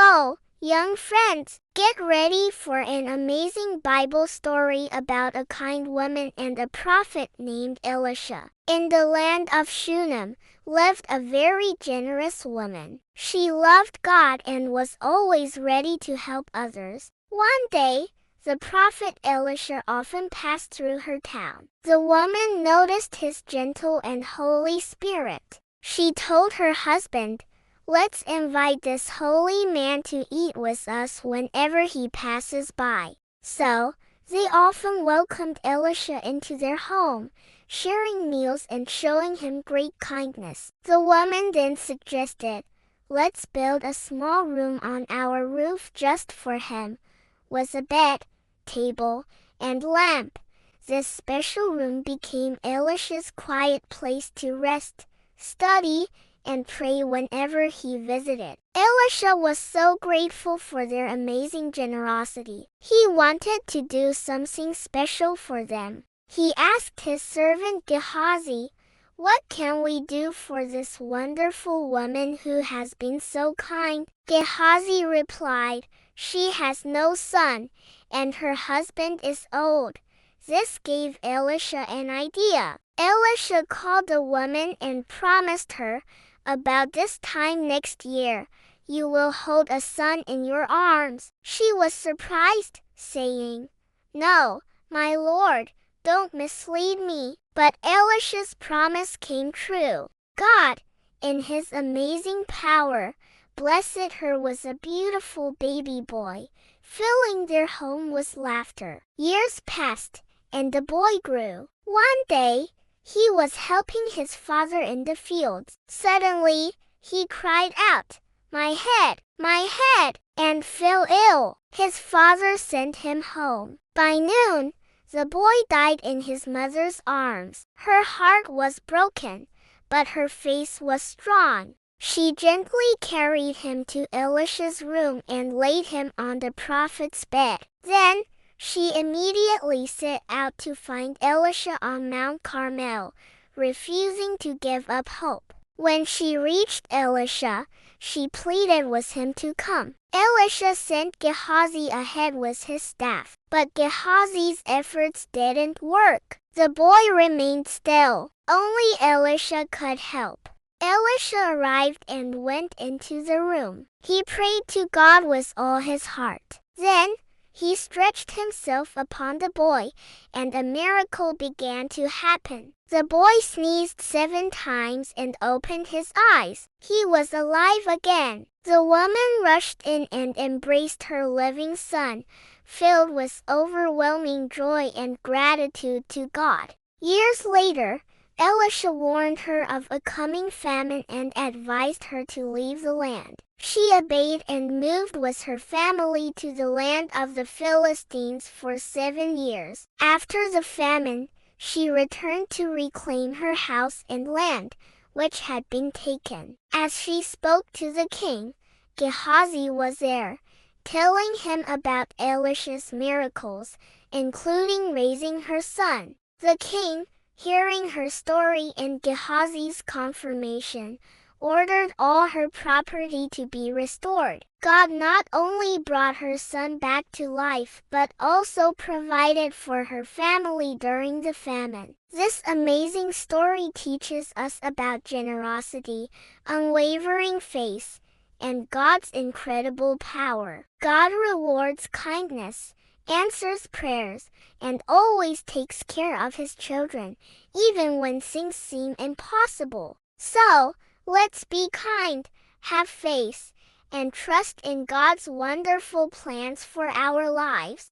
So, young friends, get ready for an amazing Bible story about a kind woman and a prophet named Elisha. In the land of Shunem lived a very generous woman. She loved God and was always ready to help others. One day, the prophet Elisha often passed through her town. The woman noticed his gentle and holy spirit. She told her husband, "Let's invite this holy man to eat with us whenever he passes by." So, they often welcomed Elisha into their home, sharing meals and showing him great kindness. The woman then suggested, "Let's build a small room on our roof just for him, with a bed, table, and lamp." This special room became Elisha's quiet place to rest, study, and pray whenever he visited. Elisha was so grateful for their amazing generosity. He wanted to do something special for them. He asked his servant Gehazi, "What can we do for this wonderful woman who has been so kind?" Gehazi replied, "She has no son, and her husband is old." This gave Elisha an idea. Elisha called the woman and promised her, "About this time next year, you will hold a son in your arms." She was surprised, saying, "No, my lord, don't mislead me." But Elisha's promise came true. God, in his amazing power, blessed her with a beautiful baby boy, filling their home with laughter. Years passed, and the boy grew. One day, he was helping his father in the fields. Suddenly, he cried out, my head," and fell ill. His father sent him home. By noon, the boy died in his mother's arms. Her heart was broken, but her face was strong. She gently carried him to Elisha's room and laid him on the prophet's bed. Then, she immediately set out to find Elisha on Mount Carmel, refusing to give up hope. When she reached Elisha, she pleaded with him to come. Elisha sent Gehazi ahead with his staff, but Gehazi's efforts didn't work. The boy remained still. Only Elisha could help. Elisha arrived and went into the room. He prayed to God with all his heart. Then, he stretched himself upon the boy, and a miracle began to happen. The boy sneezed 7 times and opened his eyes. He was alive again. The woman rushed in and embraced her living son, filled with overwhelming joy and gratitude to God. Years later, Elisha warned her of a coming famine and advised her to leave the land. She obeyed and moved with her family to the land of the Philistines for 7 years. After the famine, she returned to reclaim her house and land, which had been taken. As she spoke to the king, Gehazi was there, telling him about Elisha's miracles, including raising her son. The king, hearing her story and Gehazi's confirmation, ordered all her property to be restored. God not only brought her son back to life but also provided for her family during the famine. This amazing story teaches us about generosity, unwavering faith, and God's incredible power. God rewards kindness, answers prayers, and always takes care of his children, even when things seem impossible. So, let's be kind, have faith, and trust in God's wonderful plans for our lives.